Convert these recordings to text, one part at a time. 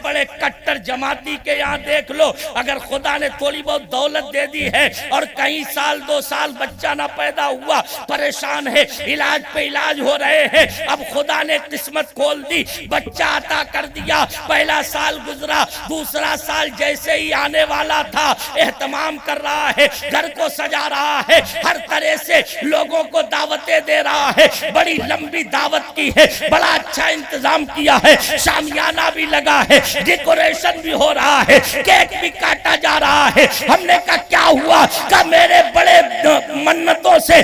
بڑے کٹر جماعتی کے یہاں دیکھ لو، اگر خدا نے تھوڑی بہت دولت دے دی ہے اور کئی سال 2 سال بچہ نہ پیدا ہوا، پریشان ہے، علاج پہ علاج ہو رہے ہیں، اب خدا نے قسمت کھول دی، بچہ عطا کر دیا، پہلا سال گزرا، دوسرا سال جیسے ہی آنے والا تھا، اہتمام کر رہا ہے، گھر کو سجا رہا ہے، ہر طرح سے لوگوں کو دعوتیں دے رہا ہے، بڑی لمبی دعوت کی ہے، بڑا اچھا انتظام کیا ہے، شامیانہ بھی لگا ہے، ڈیکوریشن بھی ہو رہا ہے، کیک بھی کاٹا جا رہا ہے۔ ہم نے کہا کیا ہوا؟ کہ میرے بڑے منتوں سے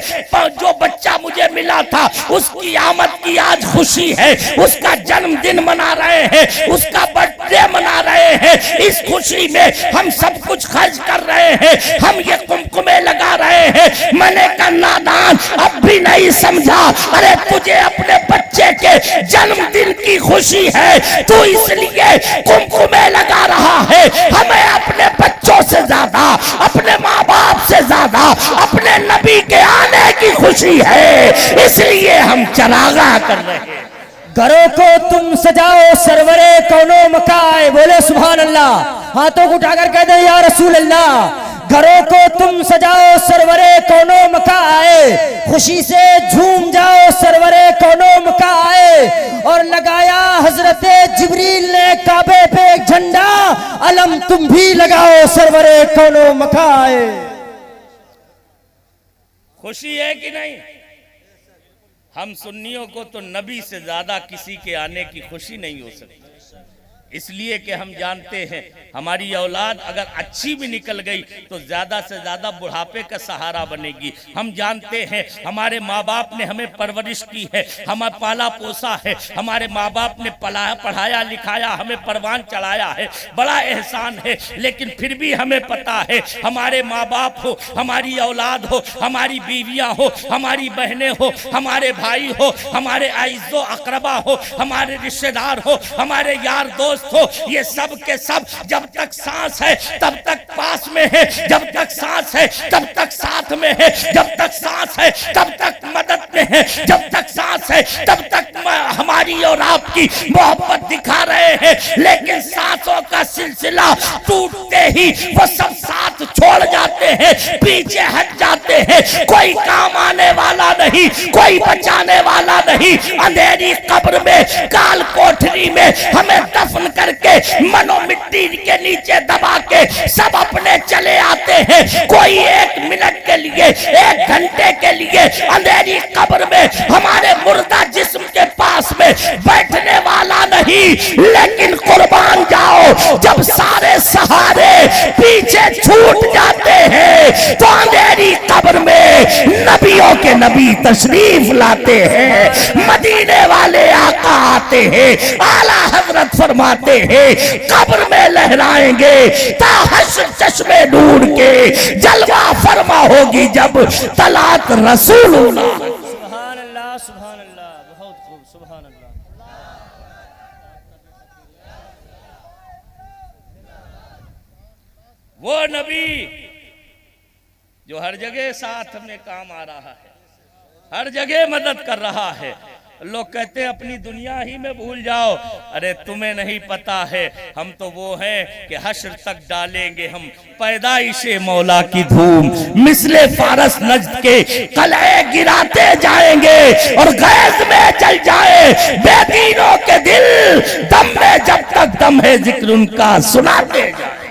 جو بچہ مجھے ملا تھا اس کی آمد کی آج خوشی ہے، اس کا جنم دن منا رہے ہیں، اس کا برتھ ڈے منا رہے ہیں، اس خوشی میں ہم سب کچھ خرچ کر رہے ہیں، ہم یہ قمقمے لگا رہے ہیں۔ میں نے کہا نادان اب بھی نہیں سمجھا، ارے تجھے اپنے بچے کے جنم دن کی خوشی ہے، تو اس لیے قمقمے لگا رہا ہے، ہمیں اپنے بچوں سے زیادہ، اپنے ماں باپ سے زیادہ اپنے نبی کے آنے کی خوشی ہے، اس لیے ہم چراغاں کر رہے ہیں۔ گھروں کو تم سجاؤ سرور کونو مکائے، بولے سبحان اللہ، ہاتھوں کو اٹھا کر کہہ دیں یا رسول اللہ۔ گھروں کو تم سجاؤ سرور کونو مکائے، خوشی سے جھوم جاؤ سرور کونو مکائے، اور لگایا حضرت جبریل نے کعبے پہ ایک جھنڈا، علم تم بھی لگاؤ سرور کونو مکائے۔ خوشی ہے کہ نہیں؟ ہم سنیوں کو تو نبی سے زیادہ کسی کے آنے کی خوشی نہیں ہو سکتی، اس لیے کہ ہم جانتے ہیں ہماری اولاد اگر اچھی بھی نکل گئی تو زیادہ سے زیادہ بڑھاپے کا سہارا بنے گی۔ ہم جانتے ہیں ہمارے ماں باپ نے ہمیں پرورش کی ہے، ہمیں پالا پوسا ہے، ہمارے ماں باپ نے پڑھایا لکھایا، ہمیں پروان چڑھایا ہے، بڑا احسان ہے، لیکن پھر بھی ہمیں پتا ہے ہمارے ماں باپ ہو، ہماری اولاد ہو، ہماری بیویاں ہو، ہماری بہنیں ہو، ہمارے بھائی ہو، ہمارے اعز و اقربا ہو، ہمارے رشتہ دار ہو، ہمارے یار دوست ہو، یہ سب کے سب جب تک سانس ہے تب تک پاس میں ہے، جب تک سانس ہے تب تک ساتھ میں ہے، جب تک سانس ہے تب تک مدد میں ہے، جب تک سانس ہے تب تک ہماری اور آپ کی محبت دکھا رہے ہیں، لیکن سانسوں کا سلسلہ ٹوٹتے ہی وہ سب ساتھ چھوڑ جاتے ہیں، پیچھے ہٹ جاتے ہیں، کوئی کام آنے والا نہیں، کوئی بچانے والا نہیں، اندھیری قبر میں کال کوٹھری میں ہمیں دفن کر کے منو مٹی کے نیچے دبا کے سب اپنے چلے آتے ہیں، کوئی 1 منٹ کے لیے 1 گھنٹے کے لیے اندھیری قبر میں ہمارے مردہ جسم کے پاس میں بیٹھنے والا نہیں، لیکن قربان جاؤ جب سارے سہارے پیچھے چھوٹ جاتے ہیں تو اندھیری قبر میں نبیوں کے نبی تشریف لاتے ہیں، مدینے والے آقا آتے ہیں، اعلیٰ حضرت فرماتے ہیں قبر میں لہرائیں گے تا حشر چشمے نور کے، جلوہ فرما ہوگی جب طلعت رسول اللہ۔ سبحان اللہ سبحان اللہ، بہت خوب، سبحان اللہ۔ وہ نبی جو ہر جگہ ساتھ میں کام آ رہا ہے، ہر جگہ مدد کر رہا ہے۔ لوگ کہتے ہیں اپنی دنیا ہی میں بھول جاؤ، ارے تمہیں نہیں پتا ہے ہم تو وہ ہیں کہ حشر تک ڈالیں گے ہم پیدائش مولا کی دھوم، مثل فارس نجد کے قلعے گراتے جائیں گے اور غیظ میں جل جائے بے دینوں کے دل، دم میں جب تک دم ہے ذکر ان کا سناتے جائیں۔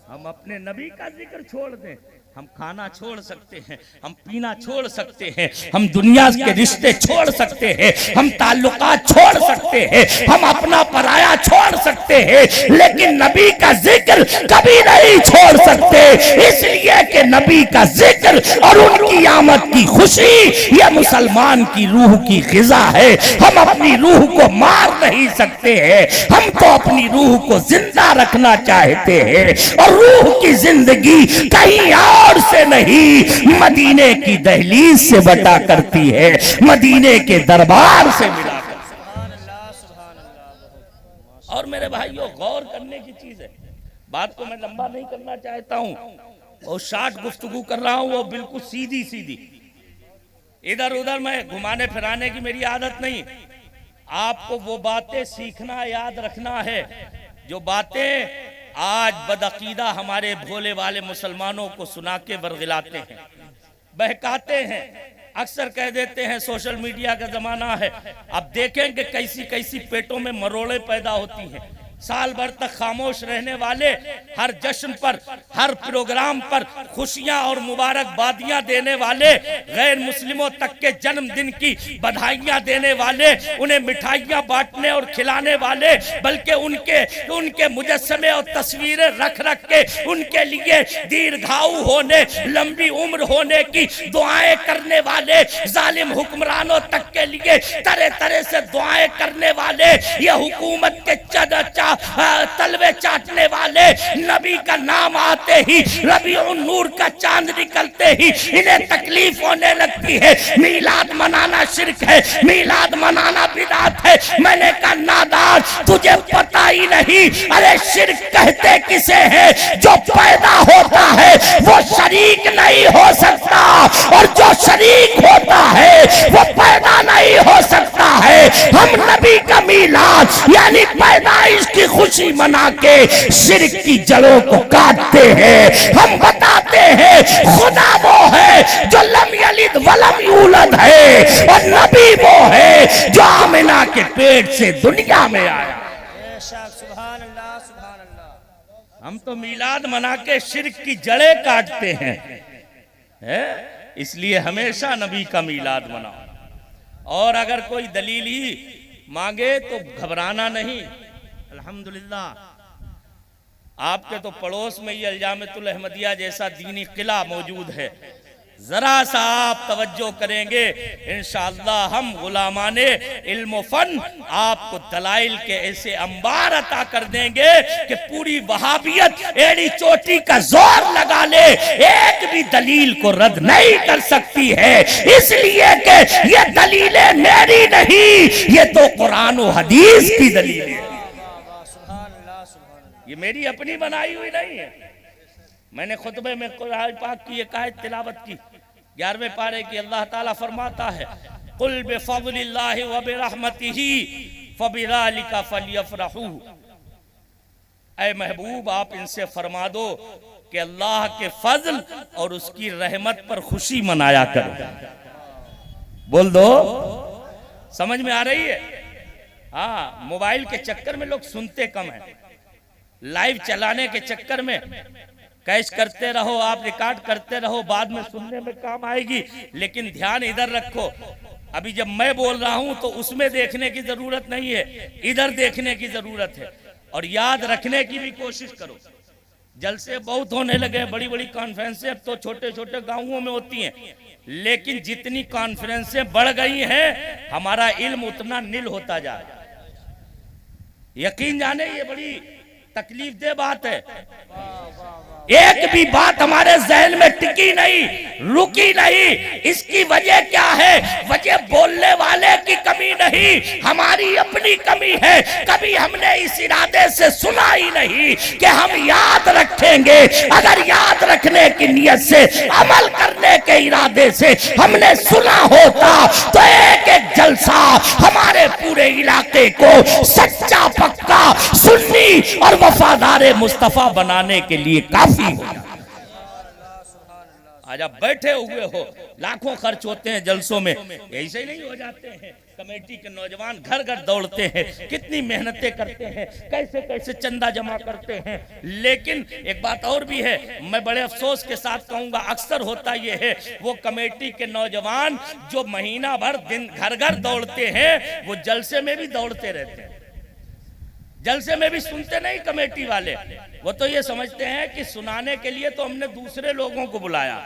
ہم اپنے نبی کا ذکر چھوڑ دیں، ہم کھانا چھوڑ سکتے ہیں، ہم پینا چھوڑ سکتے ہیں، ہم دنیا کے رشتے چھوڑ سکتے ہیں، ہم تعلقات چھوڑ سکتے ہیں، ہم اپنا پرایا چھوڑ سکتے ہیں، لیکن نبی کا ذکر کبھی نہیں چھوڑ سکتے، اس لیے کہ نبی کا ذکر اور ان کی آمد کی خوشی یہ مسلمان کی روح کی غذا ہے۔ ہم اپنی روح کو مار نہیں سکتے ہیں، ہم تو اپنی روح کو زندہ رکھنا چاہتے ہیں، اور روح کی زندگی کہیں اور سے نہیں مدینے کی دہلیز سے بٹا کرتی ہے، مدینے کے دربار سے ملا کرتی ہے۔ اور میرے بھائیوں غور کرنے کی چیز ہے، بات کو میں لمبا نہیں کرنا چاہتا ہوں، وہ شارٹ گفتگو کر رہا ہوں، وہ بالکل سیدھی ادھر ادھر میں گھمانے پھرانے کی میری عادت نہیں۔ آپ کو وہ باتیں سیکھنا یاد رکھنا ہے جو باتیں آج بدعقیدہ ہمارے بھولے والے مسلمانوں کو سنا کے ورغلاتے ہیں، بہکاتے ہیں۔ اکثر کہہ دیتے ہیں سوشل میڈیا کا زمانہ ہے، اب دیکھیں کہ کیسی کیسی پیٹوں میں مروڑے پیدا ہوتی ہیں۔ سال بھر تک خاموش رہنے والے ہر جشن پر، ہر پروگرام پر خوشیاں اور مبارکبادیاں دینے والے، غیر مسلموں تک کے جنم دن کی بدھائیاں دینے والے، انہیں مٹھائیاں بانٹنے اور کھلانے والے، بلکہ ان کے مجسمے اور تصویریں رکھ کے ان کے لیے دیرگھاؤ ہونے، لمبی عمر ہونے کی دعائیں کرنے والے، ظالم حکمرانوں تک کے لیے طرح طرح سے دعائیں کرنے والے، یہ حکومت کے تلوے چاٹنے والے، نبی کا نام آتے ہی، ربیع النور کا چاند نکلتے ہی انہیں تکلیف ہونے لگتی ہے۔ میلاد منانا شرک ہے، میلاد منانا بدعت ہے۔ میں نے کہا نادان، تجھے پتہ ہی نہیں، ارے شرک کہتے کسے ہیں؟ جو پیدا ہوتا ہے وہ شریک نہیں ہو سکتا، اور جو شریک ہوتا ہے وہ پیدا نہیں ہو سکتا ہے۔ ہم نبی کا میلاد یعنی پیدائش کی خوشی منا کے شرک کی جڑوں کو کاٹتے ہیں۔ ہم بتاتے ہیں خدا وہ ہے جو لم یلد ولم یولد ہے، اور نبی وہ ہے جو آمنہ کے پیٹ سے دنیا میں آیا۔ سبحان اللہ سبحان اللہ۔ ہم تو میلاد منا کے شرک کی جڑیں کاٹتے ہیں، اس لیے ہمیشہ نبی کا میلاد مناؤ۔ اور اگر کوئی دلیل ہی مانگے تو گھبرانا نہیں۔ الحمدللہ آپ کے تو پڑوس میں یہ الجامعۃ الاحمدیہ جیسا دینی قلعہ موجود ہے، ذرا سا آپ توجہ کریں گے انشاءاللہ ہم غلامان علم و فن آپ کو دلائل کے ایسے انبار عطا کر دیں گے کہ پوری وہابیت ایڑی چوٹی کا زور لگا لے، ایک بھی دلیل کو رد نہیں کر سکتی ہے، اس لیے کہ یہ دلیلیں میری نہیں، یہ تو قرآن و حدیث کی دلیلیں ہیں، یہ میری اپنی بنائی ہوئی نہیں ہے۔ میں نے خطبے میں قرآن پاک کی ایک آیت تلاوت کی، 11ویں پارے کی، اللہ تعالیٰ فرماتا ہے قُلْ بِفَضْلِ اللَّهِ وَبِرَحْمَتِهِ فَبِذَلِكَ فَلْيَفْرَحُوا۔ اے محبوب آپ ان سے فرما دو کہ اللہ کے فضل اور اس کی رحمت پر خوشی منایا کرو۔ بول دو، سمجھ میں آ رہی ہے؟ ہاں، موبائل کے چکر میں لوگ سنتے کم ہیں، لائیو چلانے کے چکر میں کیش کرتے رہو، آپ ریکارڈ کرتے رہو، بعد میں سننے میں کام آئے گی، لیکن دھیان ادھر رکھو۔ ابھی جب میں بول رہا ہوں تو اس میں دیکھنے کی ضرورت نہیں ہے، ادھر دیکھنے کی ضرورت ہے، اور یاد رکھنے کی بھی کوشش کرو۔ جلسے بہت ہونے لگے، بڑی بڑی کانفرنسیں اب تو چھوٹے چھوٹے گاؤں میں ہوتی ہیں، لیکن جتنی کانفرنسیں بڑھ گئی ہیں ہمارا علم اتنا نل ہوتا جا رہا ہے۔ یقین جانے یہ بڑی تکلیف دہ بات ہے، ایک بھی بات ہمارے ذہن میں ٹکی نہیں، رکی نہیں۔ اس کی وجہ کیا ہے؟ وجہ بولنے والے کی کمی نہیں، ہماری اپنی کمی ہے۔ کبھی ہم نے اس ارادے سے سنا ہی نہیں کہ ہم یاد رکھیں گے۔ اگر یاد رکھنے کی نیت سے، عمل کرنے کے ارادے سے ہم نے سنا ہوتا تو ایک ایک جلسہ ہمارے پورے علاقے کو سچا پکا سنی اور وفادار مصطفیٰ بنانے کے لیے کافی ہو۔ آج آپ بیٹھے ہوئے ہو، لاکھوں خرچ ہوتے ہیں جلسوں میں، ایسے ہی نہیں ہو جاتے ہیں۔ کمیٹی کے نوجوان گھر گھر دوڑتے ہیں، کتنی محنتیں کرتے ہیں، کیسے کیسے چندہ جمع کرتے ہیں۔ لیکن ایک بات اور بھی ہے، میں بڑے افسوس کے ساتھ کہوں گا، اکثر ہوتا یہ ہے وہ کمیٹی کے نوجوان جو مہینہ بھر دن گھر گھر دوڑتے ہیں وہ جلسے میں بھی دوڑتے رہتے ہیں، جلسے میں بھی سنتے نہیں کمیٹی والے۔ وہ تو یہ سمجھتے ہیں کہ سنانے کے لیے تو ہم نے دوسرے لوگوں کو بلایا،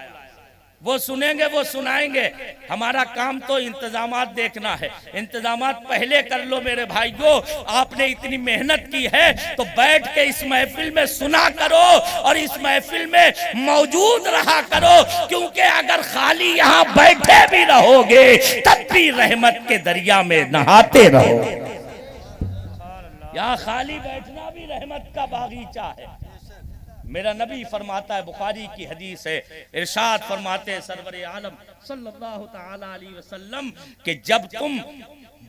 وہ سنیں گے وہ سنائیں گے، ہمارا کام تو انتظامات دیکھنا ہے۔ انتظامات پہلے کر لو میرے بھائیو، آپ نے اتنی محنت کی ہے تو بیٹھ کے اس محفل میں سنا کرو اور اس محفل میں موجود رہا کرو، کیونکہ اگر خالی یہاں بیٹھے بھی رہو گے تب بھی رحمت کے دریا میں نہاتے رہو گے۔ یہاں خالی بیٹھنا بھی رحمت کا باغیچہ ہے۔ میرا نبی فرماتا ہے، بخاری کی حدیث ہے، ارشاد فرماتے ہیں سرور عالم صلی اللہ تعالی علیہ وسلم کہ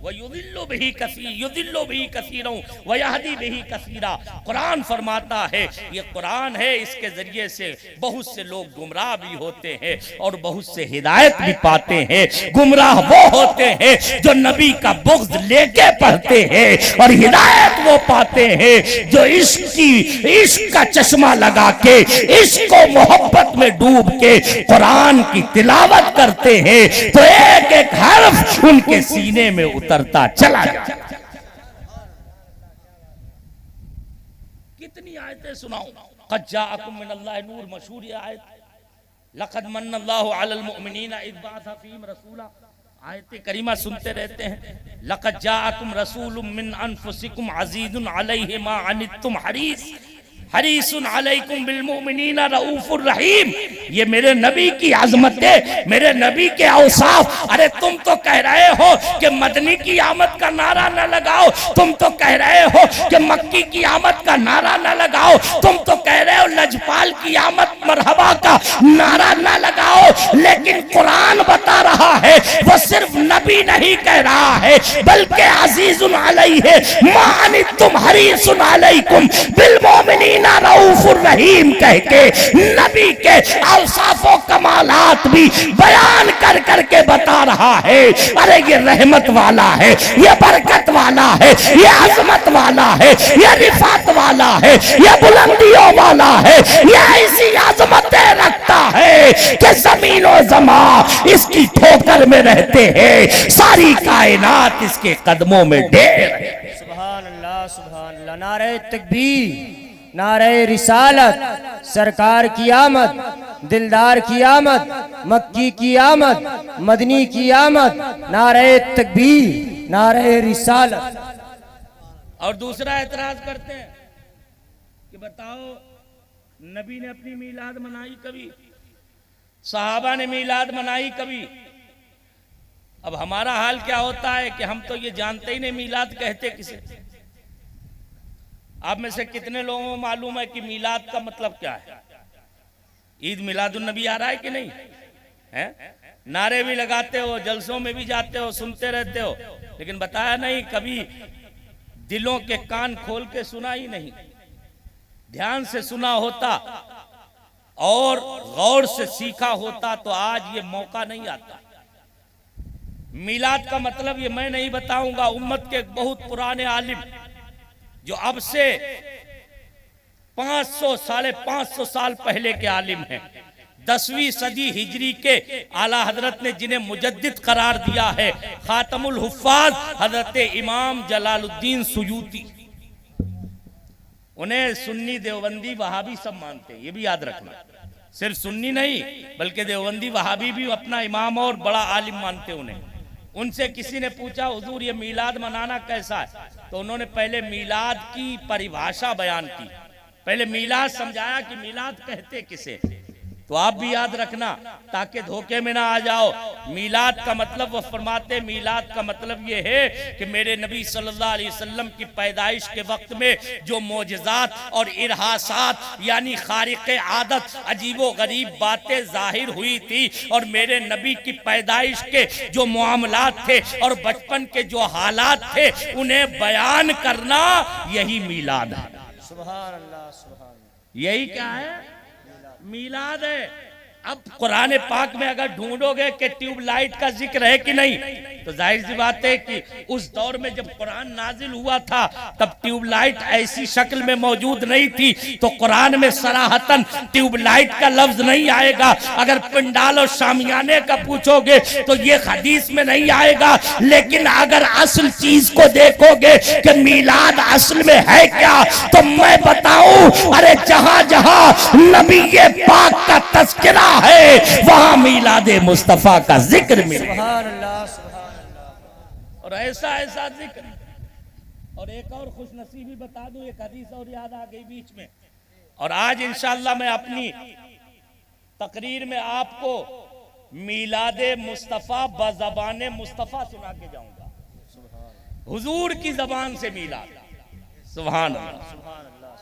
وَيُضِلُّ بِهِ كَثِيرًا وَيَهْدِي بِهِ كَثِيرًا۔ قرآن فرماتا ہے یہ قرآن ہے، اس کے ذریعے سے بہت سے لوگ گمراہ بھی ہوتے ہیں اور بہت سے ہدایت بھی پاتے ہیں۔ گمراہ وہ ہوتے ہیں جو نبی کا بغض لے کے پڑھتے ہیں، اور ہدایت وہ پاتے ہیں جو عشق کا چشمہ لگا کے، عشق و محبت میں ڈوب کے قرآن کی تلاوت کرتے ہیں تو ایک ایک حرف ان کے سینے میں اترتا چلا جاتا۔ کتنی آیتیں سناؤں؟ قد جاءکم من اللہ نور، مشہور یہ آیت، لقد من اللہ علی المؤمنین اذ بعث فیہم رسولا، آیت کریمہ سنتے رہتے ہیں۔ لقد جاءکم رسول من انفسکم عزیز علیہ ما عنتم حریص علیکم بالمؤمنین رؤوف الرحیم۔ یہ میرے نبی کی عظمت ہے، میرے نبی کے اوصاف۔ ارے تم تو کہہ رہے ہو کہ مدنی کی آمد کا نعرہ نہ لگاؤ، تم تو کہہ رہے ہو کہ مکی کی آمد کا نعرہ نہ لگاؤ، تم تو کہہ رہے ہو لجپال کی آمد مرحبا کا نعرہ نہ لگاؤ، لیکن قرآن بتا رہا ہے وہ صرف نبی نہیں کہہ رہا ہے بلکہ عزیز علیہ ما عنتم حریص علیکم بالمؤمنین رؤوف الرحیم کہہ کے نبی کے اوصاف و کمالات بھی بیان کر کر کے بتا رہا ہے۔ ارے یہ رحمت والا ہے، یہ برکت والا ہے، یہ عظمت والا ہے، یہ رفعت والا ہے، یہ بلندیوں والا ہے، یہ ایسی عظمتیں رکھتا ہے کہ زمین و زمان اس کی ٹھوکر میں رہتے ہیں، ساری کائنات اس کے قدموں میں ڈھیر ہے۔ سبحان اللہ سبحان اللہ، نعرہ تکبیر، نعرہ رسالت، سرکار کی آمد، دلدار کی آمد، مکی کی آمد، مدنی کی آمد، نعرہ تکبیر، نعرہ رسالت۔ اور دوسرا اعتراض کرتے ہیں کہ بتاؤ نبی نے اپنی میلاد منائی کبھی؟ صحابہ نے میلاد منائی کبھی؟ اب ہمارا حال کیا ہوتا ہے کہ ہم تو یہ جانتے ہی نہیں میلاد کہتے کسے۔ آپ میں سے کتنے لوگوں کو معلوم ہے کہ میلاد کا مطلب کیا ہے؟ عید میلاد النبی آ رہا ہے کہ نہیں ہے؟ نعرے بھی لگاتے ہو، جلسوں میں بھی جاتے ہو، سنتے رہتے ہو، لیکن بتایا نہیں، کبھی دلوں کے کان کھول کے سنا ہی نہیں۔ دھیان سے سنا ہوتا اور غور سے سیکھا ہوتا تو آج یہ موقع نہیں آتا۔ میلاد کا مطلب یہ میں نہیں بتاؤں گا، امت کے بہت پرانے عالم جو اب سے 500 سال پہلے کے عالم ہیں، 10ویں صدی ہجری کے اعلیٰ حضرت نے جنہیں مجدد قرار دیا ہے، خاتم الحفاظ حضرت امام جلال الدین سیوطی۔ انہیں سنی دیوبندی وہابی سب مانتے ہیں، یہ بھی یاد رکھنا، صرف سنی نہیں بلکہ دیوبندی وہابی بھی اپنا امام اور بڑا عالم مانتے انہیں۔ ان سے کسی نے پوچھا حضور یہ میلاد منانا کیسا ہے؟ تو انہوں نے پہلے میلاد کی پریبھاشا بیان کی، پہلے میلاد سمجھایا کہ میلاد کہتے کسے۔ تو آپ بھی یاد رکھنا تاکہ دھوکے میں نہ آ جاؤ، میلاد کا مطلب وہ فرماتے، میلاد کا مطلب یہ ہے کہ میرے نبی صلی اللہ علیہ وسلم کی پیدائش کے وقت میں جو معجزات اور ارہاسات یعنی خارق عادت عجیب و غریب باتیں ظاہر ہوئی تھی، اور میرے نبی کی پیدائش کے جو معاملات تھے اور بچپن کے جو حالات تھے انہیں بیان کرنا، یہی میلاد ہے۔ سبحان اللہ سبحان اللہ، یہی کیا ہے؟ میلاد ہے۔ اب قرآن پاک میں اگر ڈھونڈو گے کہ ٹیوب لائٹ کا ذکر ہے کہ نہیں، تو ظاہر سی بات ہے کہ اس دور میں جب قرآن نازل ہوا تھا تب ٹیوب لائٹ ایسی شکل میں موجود نہیں تھی، تو قرآن میں صراحتاً ٹیوب لائٹ کا لفظ نہیں آئے گا۔ اگر پنڈال اور شامیانے کا پوچھو گے تو یہ حدیث میں نہیں آئے گا، لیکن اگر اصل چیز کو دیکھو گے کہ میلاد اصل میں ہے کیا، تو میں بتاؤں، ارے جہاں جہاں نبی پاک کا تذکرہ ہے وہاں میلاد مصطفیٰ کا ذکر ملے۔ سبحان اللہ سبحان اللہ، اور ایسا ذکر۔ اور ایک اور خوش نصیبی بتا دوں، ایک حدیث اور یاد آ گئی بیچ میں، اور آج انشاءاللہ میں اپنی تقریر میں آپ کو میلاد مصطفیٰ بزبان مصطفیٰ سنا کے جاؤں گا، حضور کی زبان سے میلاد۔ سبحان اللہ،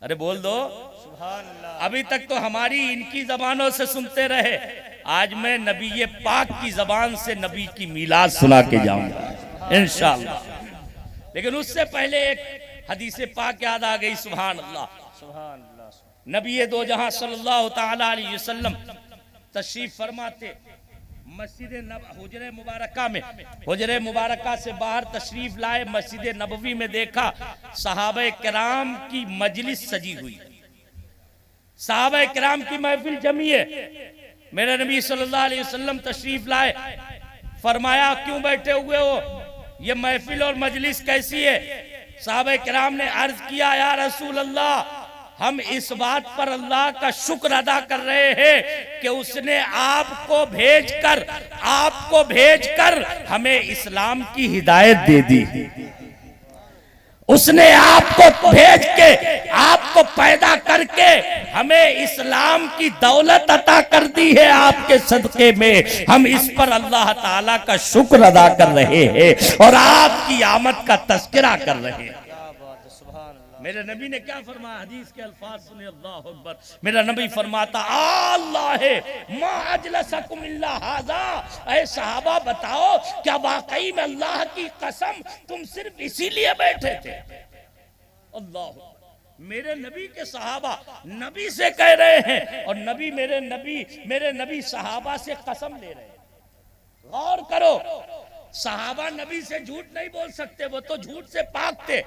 ارے بول دو سبحان اللہ۔ ابھی تک تو ہماری ان کی زبانوں سے سنتے رہے، آج میں نبی پاک کی زبان سے نبی کی میلاد سنا کے جاؤں گا انشاءاللہ۔ لیکن اس سے پہلے ایک حدیث پاک یاد آ گئی، سبحان اللہ۔ نبی دو جہاں صلی اللہ تعالی علیہ وسلم تشریف فرماتے مسجد حجرہ مبارکہ میں، حجرہ مبارکہ سے باہر تشریف لائے، مسجد نبوی میں دیکھا صحابہ کرام کی مجلس سجی ہوئی، صحابہ کرام کی محفل جمی ہے۔ میرے نبی صلی اللہ علیہ وسلم تشریف لائے، فرمایا کیوں بیٹھے ہوئے ہو، یہ محفل اور مجلس کیسی ہے؟ صحابہ کرام نے عرض کیا یا رسول اللہ، ہم اس بات پر اللہ کا شکر ادا کر رہے ہیں کہ اس نے آپ کو بھیج کر ہمیں اسلام کی ہدایت دے دی، اس نے آپ کو بھیج کے، آپ کو پیدا کر کے ہمیں اسلام کی دولت عطا کر دی ہے آپ کے صدقے میں، ہم اس پر اللہ تعالیٰ کا شکر ادا کر رہے ہیں اور آپ کی آمد کا تذکرہ کر رہے ہیں۔ میرے نبی نے کیا فرمایا؟ حدیث کے الفاظ سنے، اللہ اکبر۔ میرا نبی فرماتا اللہ ہے ما اجلسکم الا ھذا، اے صحابہ بتاؤ کیا واقعی میں اللہ کی قسم تم صرف اسی لیے بیٹھے تھے؟ اللہ میرے نبی کے صحابہ نبی سے کہہ رہے ہیں اور میرے نبی صحابہ سے قسم لے رہے ہیں۔ غور کرو، صحابہ نبی سے جھوٹ نہیں بول سکتے، وہ تو جھوٹ سے پاک تھے،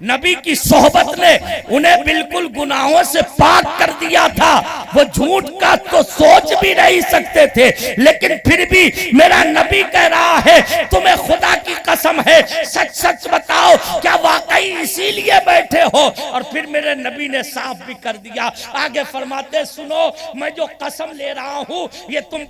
نبی کی صحبت نے انہیں بالکل گناہوں سے پاک کر دیا تھا، وہ جھوٹ کا تو سوچ بھی نہیں سکتے تھے، لیکن پھر بھی میرا نبی کہہ رہا ہے تمہیں خدا کی قسم ہے سچ سچ بتاؤ کیا واقعی اسی لیے بیٹھے ہو؟ اور پھر میرے نبی نے صاف بھی کر دیا، آگے فرماتے سنو میں جو قسم لے رہا ہوں یہ تم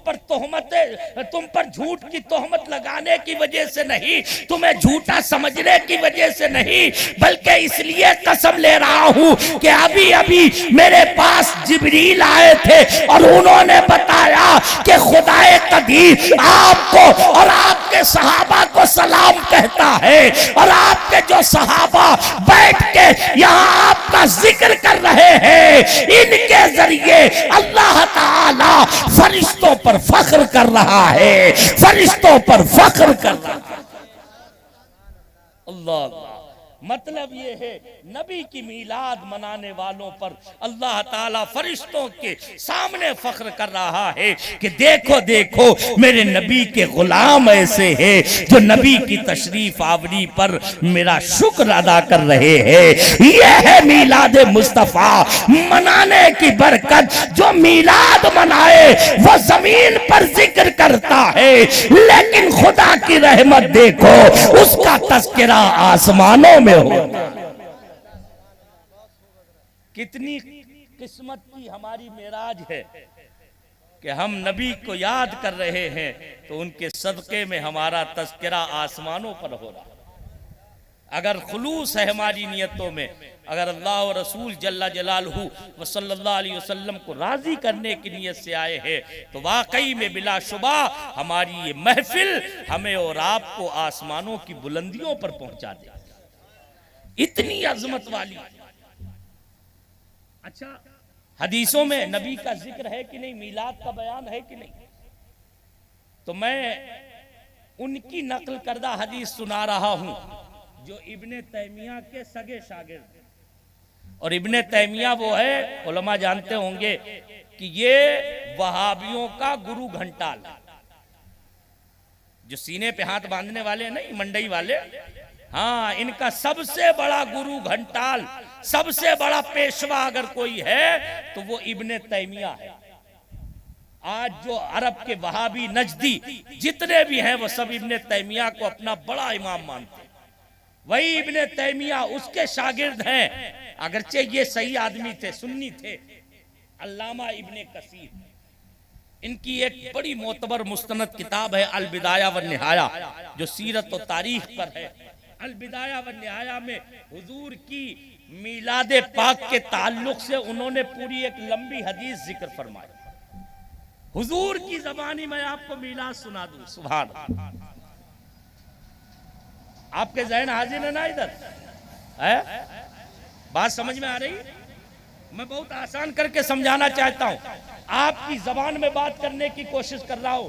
پر جھوٹ کی تہمت لگانے کی وجہ سے نہیں، تمہیں جھوٹا سمجھنے کی وجہ سے نہیں، بلکہ اس لیے قسم لے رہا ہوں کہ ابھی میرے پاس جبریل آئے تھے اور انہوں نے بتایا کہ خدا قدیر آپ کو اور آپ کے صحابہ کو سلام کہتا ہے، اور آپ کے جو صحابہ بیٹھ کے یہاں آپ کا ذکر کر رہے ہیں ان کے ذریعے اللہ تعالی فرشتوں پر فخر کر رہا ہے، فرشتوں پر فخر کر رہا ہے۔ اللہ مطلب یہ ہے نبی کی میلاد منانے والوں پر اللہ تعالیٰ فرشتوں کے سامنے فخر کر رہا ہے کہ دیکھو دیکھو میرے نبی کے غلام ایسے ہیں جو نبی کی تشریف آوری پر میرا شکر ادا کر رہے ہیں۔ یہ ہے میلاد مصطفیٰ منانے کی برکت، جو میلاد منائے وہ زمین پر ذکر کرتا ہے لیکن خدا کی رحمت دیکھو اس کا تذکرہ آسمانوں میں ہو۔ کتنی قسمت کی ہماری معراج ہے کہ ہم نبی کو یاد کر رہے ہیں تو ان کے صدقے میں ہمارا تذکرہ آسمانوں پر ہو رہا۔ اگر خلوص ہے ہماری نیتوں میں، اگر اللہ و رسول جل جلالہ و صلی اللہ علیہ وسلم کو راضی کرنے کی نیت سے آئے ہیں تو واقعی میں بلا شبہ ہماری یہ محفل ہمیں اور آپ کو آسمانوں کی بلندیوں پر پہنچا دے، اتنی عظمت والی۔ اچھا حدیثوں میں نبی کا ذکر ہے کہ نہیں، میلاد کا بیان ہے کہ نہیں؟ تو میں ان کی نقل کردہ حدیث سنا رہا ہوں جو ابن تیمیہ کے سگے شاگرد، اور ابن تیمیہ وہ ہے علماء جانتے ہوں گے کہ یہ وہابیوں کا گرو گھنٹال، جو سینے پہ ہاتھ باندھنے والے نہیں منڈئی والے، ہاں ان کا سب سے بڑا گرو گھنٹال، سب سے بڑا پیشوا اگر کوئی ہے تو وہ ابن تیمیہ ہے۔ آج جو عرب کے وہابی نجدی جتنے بھی ہیں وہ سب ابن تیمیہ کو اپنا بڑا امام مانتے ہیں، وہی ابن تیمیہ اس کے شاگرد ہیں، اگرچہ یہ صحیح آدمی تھے، سنی تھے۔ علامہ ابن کثیر، ان کی ایک بڑی معتبر مستند کتاب ہے البدایہ والنہایہ جو سیرت و تاریخ پر ہے۔ البدایہ والنہایہ میں حضور کی میلاد پاک کے تعلق سے انہوں نے پوری ایک لمبی حدیث ذکر فرمائی۔ حضور کی زبانی میں آپ کو میلاد سنا دوں، سبحان اللہ۔ آپ کے ذہن حاضر ہے نا ادھر؟ بات سمجھ میں آ رہی؟ میں بہت آسان کر کے سمجھانا چاہتا ہوں، آپ کی زبان میں بات کرنے کی کوشش کر رہا ہوں۔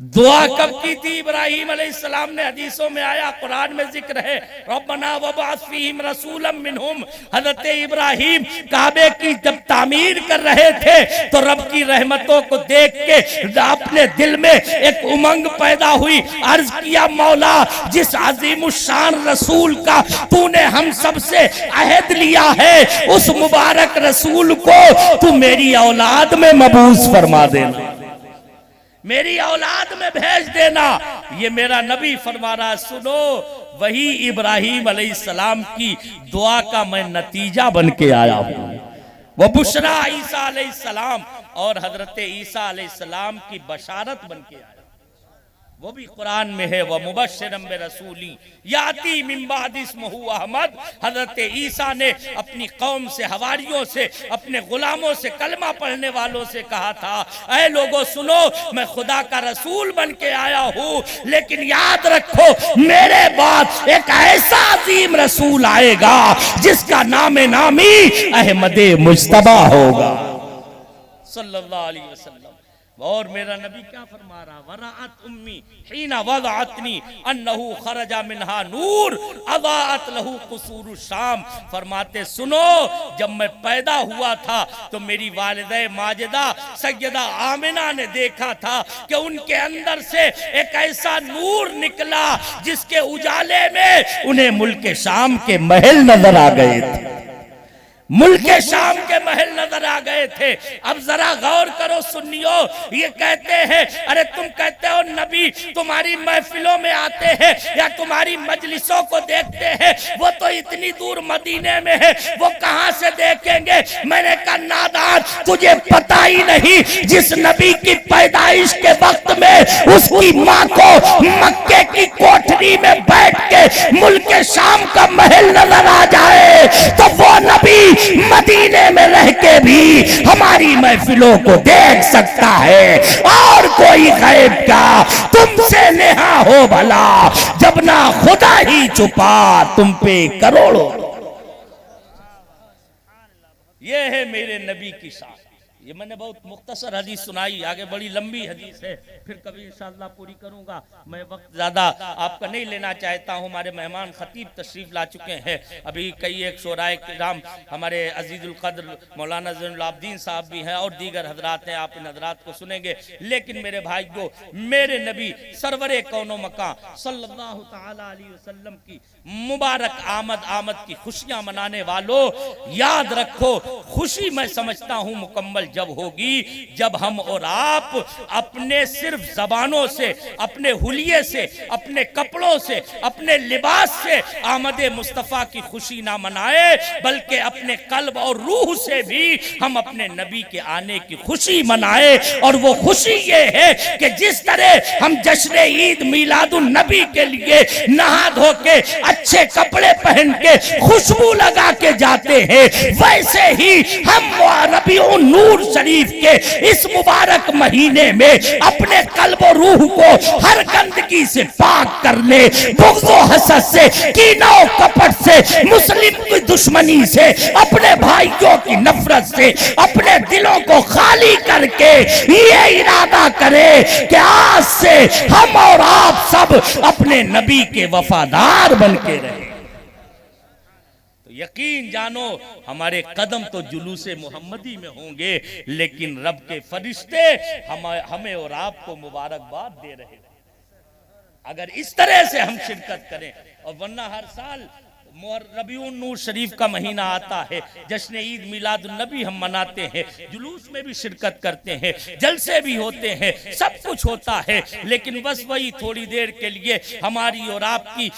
دعا کب کی تھی ابراہیم علیہ السلام نے؟ حدیثوں میں آیا، قرآن میں ذکر ہے، ربنا وبعث فیہم رسولا منہم۔ حضرت ابراہیم کعبے کی جب تعمیر کر رہے تھے تو رب کی رحمتوں کو دیکھ کے اپنے دل میں ایک امنگ پیدا ہوئی، عرض کیا مولا جس عظیم الشان رسول کا تو نے ہم سب سے عہد لیا ہے، اس مبارک رسول کو تو میری اولاد میں مبعوث فرما دینا، میری اولاد میں بھیج دینا۔ یہ میرا نبی فرما رہا، سنو وہی ابراہیم علیہ السلام کی دعا کا میں نتیجہ بن کے آیا ہوں۔ وہ بشرا عیسیٰ علیہ السلام اور حضرت عیسیٰ علیہ السلام کی بشارت بن کے آیا، وہ بھی قرآن میں ہے، وَمُبَشِّرًا بِرَسُولٍ یَأْتِی مِن بَعْدِی اسْمُہُ احمد۔ حضرت عیسیٰ نے اپنی قوم سے، حواریوں سے، اپنے غلاموں سے، کلمہ پڑھنے والوں سے کہا تھا، اے لوگو سنو میں خدا کا رسول بن کے آیا ہوں، لیکن یاد رکھو میرے بعد ایک ایسا عظیم رسول آئے گا جس کا نام نامی احمد مجتبیٰ ہوگا صلی اللہ علیہ وسلم۔ اور میرا نبی کیا فرما رہا، ورأت امی حین وضعتنی انہو خرج منہا نور اضاءت لہو قصور الشام۔ فرماتے سنو جب میں پیدا ہوا تھا تو میری والدہ ماجدہ سیدہ آمنہ نے دیکھا تھا کہ ان کے اندر سے ایک ایسا نور نکلا جس کے اجالے میں انہیں ملک شام کے محل نظر آ گئے تھے، ملک شام کے محل نظر آ گئے تھے۔ اب ذرا غور کرو سنیو، یہ کہتے ہیں ارے تم کہتے ہو نبی تمہاری محفلوں میں آتے ہیں یا تمہاری مجلسوں کو دیکھتے ہیں، وہ تو اتنی دور مدینے میں ہے، وہ کہاں سے دیکھیں گے؟ میں نے کہا نادان تجھے پتہ ہی نہیں، جس نبی کی پیدائش کے وقت میں اس کی ماں کو مکے کی کوٹھری میں بیٹھ کے ملک شام کا محل نظر آ جائے تو وہ نبی مدینے میں رہ کے بھی ہماری محفلوں کو دیکھ سکتا ہے، اور کوئی غیب کا تم سے نہا ہو بھلا، جب نہ خدا ہی چھپا تم پہ کروڑوں۔ یہ ہے میرے نبی کی شان۔ یہ میں نے بہت مختصر حدیث سنائی، آگے بڑی لمبی حدیث ہے، پھر کبھی انشاءاللہ پوری کروں گا، میں وقت زیادہ آپ کا نہیں لینا چاہتا ہوں۔ ہمارے مہمان خطیب تشریف لا چکے ہیں، ابھی کئی ایک شعراء کرام ہمارے عزیز القدر مولانا زین العابدین صاحب بھی ہیں اور دیگر حضرات ہیں، آپ ان حضرات کو سنیں گے۔ لیکن میرے بھائیو، میرے نبی سرور کون و مکان صلی اللہ تعالیٰ علیہ وسلم کی مبارک آمد کی خوشیاں منانے والوں، یاد رکھو خوشی میں سمجھتا ہوں مکمل جب ہوگی جب ہم اور آپ اپنے صرف زبانوں سے، اپنے حلیے سے، اپنے کپڑوں سے، اپنے لباس سے آمد مصطفیٰ کی خوشی نہ منائے، بلکہ اپنے قلب اور روح سے بھی ہم اپنے نبی کے آنے کی خوشی منائے۔ اور وہ خوشی یہ ہے کہ جس طرح ہم جشن عید میلاد النبی کے لیے نہا دھو کے اچھے کپڑے پہن کے خوشبو لگا کے جاتے ہیں، ویسے ہی ہم ربیع النور شریف کے اس مبارک مہینے میں اپنے قلب و روح کو ہر گندگی سے پاک کرنے، بغض و حسد سے، کینہ و کپٹ سے، مسلم کی دشمنی سے، اپنے بھائیوں کی نفرت سے اپنے دلوں کو خالی کر کے یہ ارادہ کرے کہ آج سے ہم اور آپ سب اپنے نبی کے وفادار بن کے رہے۔ یقین جانو ہمارے قدم تو جلوس محمدی میں ہوں گے، لیکن رب کے فرشتے ہمیں اور آپ کو مبارکباد دے رہے ہیں اگر اس طرح سے ہم شرکت کریں۔ اور ورنہ ہر سال ربیع النور شریف کا مہینہ آتا ہے، جشن عید میلاد النبی ہم مناتے ہیں، جلوس میں بھی شرکت کرتے ہیں، جلسے بھی ہوتے ہیں، سب کچھ ہوتا ہے، لیکن بس وہی تھوڑی دیر کے لیے ہماری اور آپ کی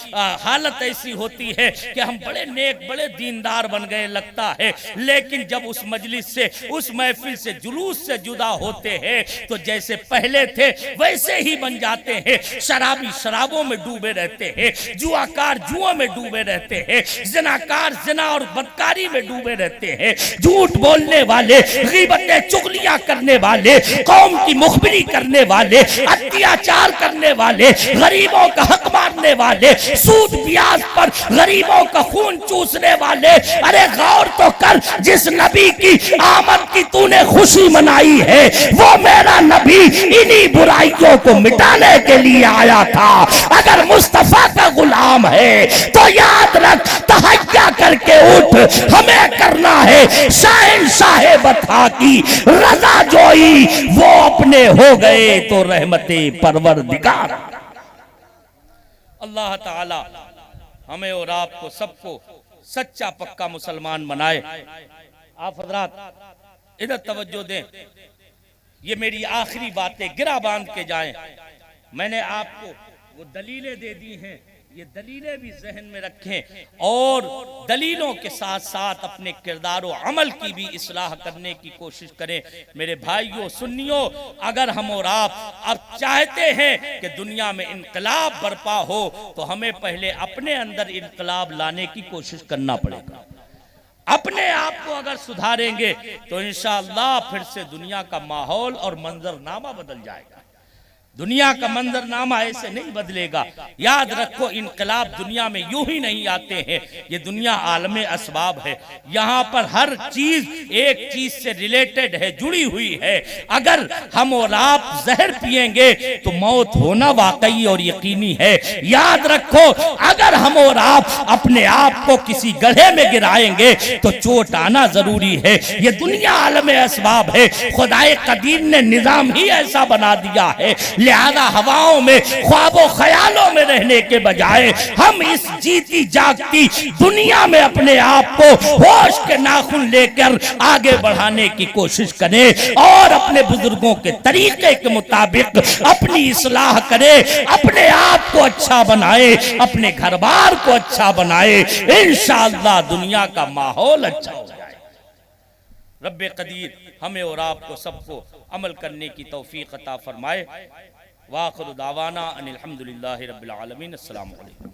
حالت ایسی ہوتی ہے کہ ہم بڑے نیک بڑے دیندار بن گئے لگتا ہے، لیکن جب اس مجلس سے، اس محفل سے، جلوس سے جدا ہوتے ہیں تو جیسے پہلے تھے ویسے ہی بن جاتے ہیں۔ شرابی شرابوں میں ڈوبے رہتے ہیں، جواکار جوؤں میں ڈوبے رہتے ہیں، زناکار زنا اور بدکاری میں ڈوبے رہتے ہیں، جھوٹ بولنے والے، غیبتیں چغلیاں کرنے والے، قوم کی مخبری کرنے والے، اتیاچار کرنے والے، غریبوں کا حق مارنے والے، سود بیاج پر غریبوں کا خون چوسنے والے۔ ارے غور تو کر، جس نبی کی آمد کی تو نے خوشی منائی ہے وہ میرا نبی انہی برائیوں کو مٹانے کے لیے آیا تھا۔ اگر مصطفیٰ کا غلام ہے تو یاد رکھ، تہیا کر کے اٹھ، ہمیں کرنا ہے شاہ بطحا کی رضا جوئی، وہ اپنے ہو گئے تو رحمت پروردگار۔ اللہ تعالی ہمیں اور آپ کو سب کو سچا پکا مسلمان بنائے۔ آپ حضرات ادھر توجہ دیں، یہ میری آخری باتیں گرہ باندھ کے جائیں۔ میں نے آپ کو وہ دلیلیں دے دی ہیں، یہ دلیلیں بھی ذہن میں رکھیں اور دلیلوں کے ساتھ ساتھ اپنے کردار و عمل کی بھی اصلاح کرنے کی کوشش کریں۔ میرے بھائیوں سنیوں، اگر ہم اور آپ اب چاہتے ہیں کہ دنیا میں انقلاب برپا ہو تو ہمیں پہلے اپنے اندر انقلاب لانے کی کوشش کرنا پڑے گا۔ اپنے آپ کو اگر سدھاریں گے تو انشاءاللہ پھر سے دنیا کا ماحول اور منظرنامہ بدل جائے گا۔ دنیا کا منظرنامہ ایسے نہیں بدلے گا۔ یاد رکھو، انقلاب دنیا میں یوں ہی نہیں آتے ہیں، یہ دنیا عالم اسباب ہے۔ یہاں پر ہر چیز ایک چیز سے ریلیٹڈ ہے، جڑی ہوئی ہے۔ اگر ہم اور آپ زہر پئیں گے تو موت ہونا واقعی اور یقینی ہے۔ یاد رکھو، اگر ہم اور آپ اپنے آپ کو کسی گڑھے میں گرائیں گے تو چوٹ آنا ضروری ہے۔ یہ دنیا عالم اسباب ہے، خدائے قدیر نے نظام ہی ایسا بنا دیا ہے۔ لہذا ہواؤں میں خواب و خیالوں میں رہنے کے بجائے ہم اس جیتی جاگتی دنیا میں اپنے آپ کو ہوش کے ناخن لے کر آگے بڑھانے کی کوشش کریں اور اپنے بزرگوں کے طریقے کے مطابق اپنی اصلاح کریں، اپنے آپ کو اچھا بنائے، اپنے گھر بار کو اچھا بنائے، انشاءاللہ دنیا کا ماحول اچھا ہو جائے۔ رب قدیر ہمیں اور آپ کو سب کو عمل کرنے کی توفیق عطا فرمائے۔ وآخر دعوانا ان الحمدللہ رب العالمین۔ السلام علیکم۔